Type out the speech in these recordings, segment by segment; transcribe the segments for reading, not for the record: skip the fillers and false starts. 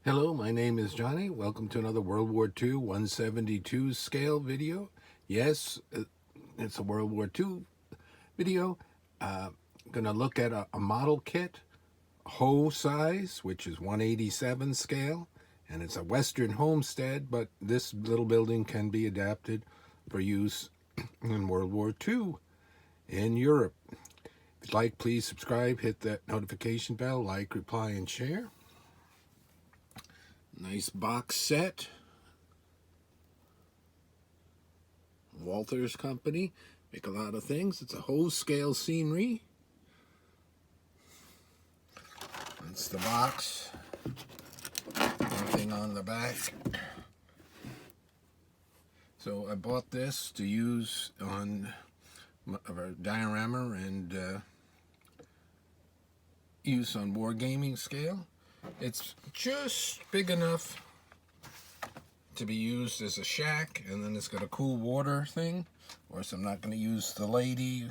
Hello, my name is Johnny. Welcome to another World War II 172 scale video. Yes, it's a World War II video. I'm going to look at a model kit, hoe size, which is 187 scale, and it's a Western Homestead, but this little building can be adapted for use in World War II in Europe. If you'd like, please subscribe, hit that notification bell, like, reply, and share. Nice box set. Walther's company. Make a lot of things. It's a whole scale scenery. That's the box. Anything on the back. So I bought this to use on a diorama and use on wargaming scale. It's just big enough to be used as a shack, and then it's got a cool water thing. Of course, I'm not going to use the lady,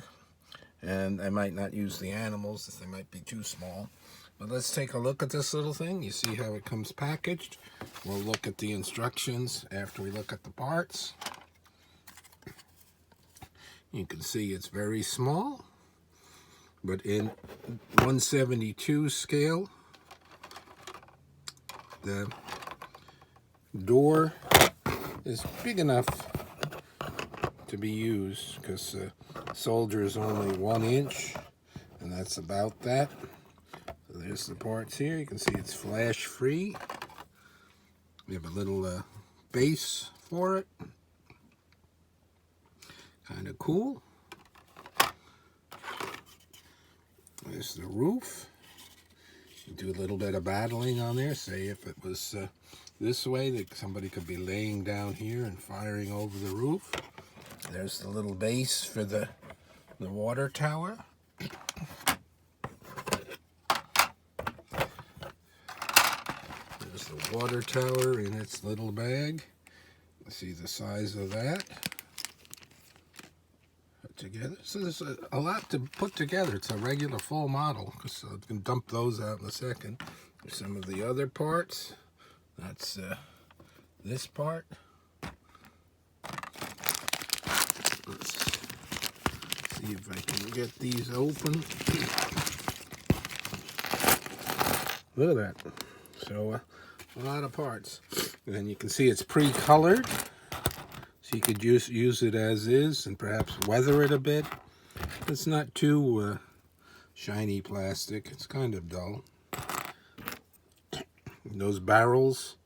and I might not use the animals if they might be too small. But let's take a look at this little thing. You see how it comes packaged. We'll look at the instructions after we look at the parts. You can see it's very small, but in 172 scale. The door is big enough to be used because the soldier is only 1 inch, and that's about that. So there's the parts here. You can see it's flash free. We have a little base for it. Kind of cool. There's the roof. You do a little bit of battling on there. Say if it was this way, that somebody could be laying down here and firing over the roof. There's the little base for the water tower. There's the water tower in its little bag. See the size of that. Together. So there's a lot to put together. It's a regular full model, so I can dump those out in a second. There's some of the other parts. That's this part. Let's see if I can get these open. Look at that. So a lot of parts. And then you can see it's pre-colored. So you could use it as is and perhaps weather it a bit. It's not too shiny plastic. It's kind of dull. Those barrels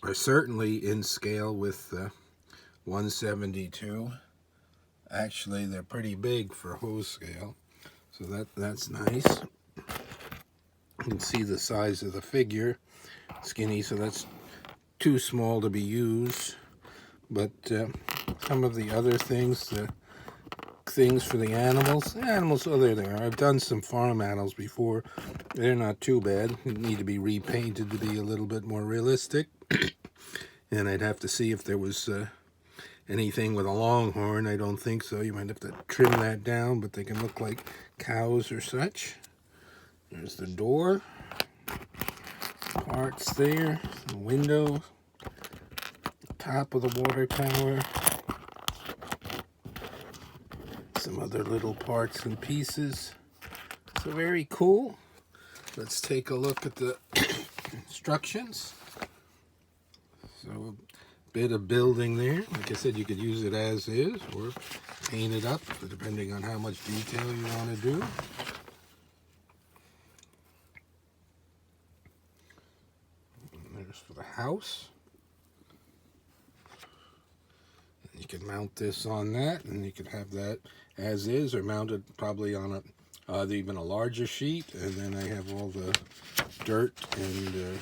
are certainly in scale with 172. Actually, they're pretty big for hose scale. So that's nice. You can see the size of the figure. Skinny, so that's too small to be used. But some of the other things, the things for the animals, oh, there they are. I've done some farm animals before. They're not too bad. They need to be repainted to be a little bit more realistic. And I'd have to see if there was anything with a long horn. I don't think so. You might have to trim that down, but they can look like cows or such. There's the door. Parts there. The window. Top of the water tower. Some other little parts and pieces. So very cool. Let's take a look at the instructions. So a bit of building there. Like I said, you could use it as is or paint it up, depending on how much detail you want to do. And there's for the house. You can mount this on that, and you could have that as is, or mount it probably on even a larger sheet. And then I have all the dirt and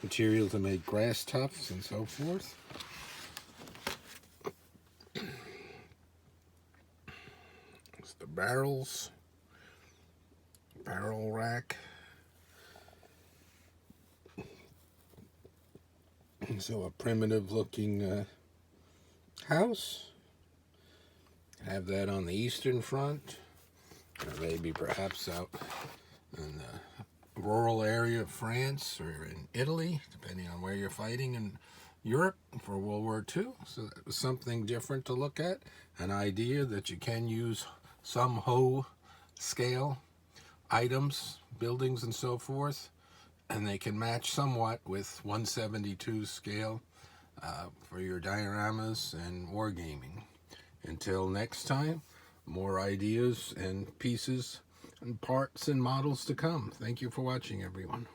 material to make grass tufts and so forth. It's the barrels, barrel rack. So a primitive looking house. Have that on the eastern front, or maybe perhaps out on the rural area of France or in Italy, depending on where you're fighting in Europe for World War II. So that was something different to look at, an idea that you can use some Ho scale items, buildings and so forth, and they can match somewhat with 1/72 scale for your dioramas and wargaming. Until next time, more ideas and pieces and parts and models to come. Thank you for watching, everyone.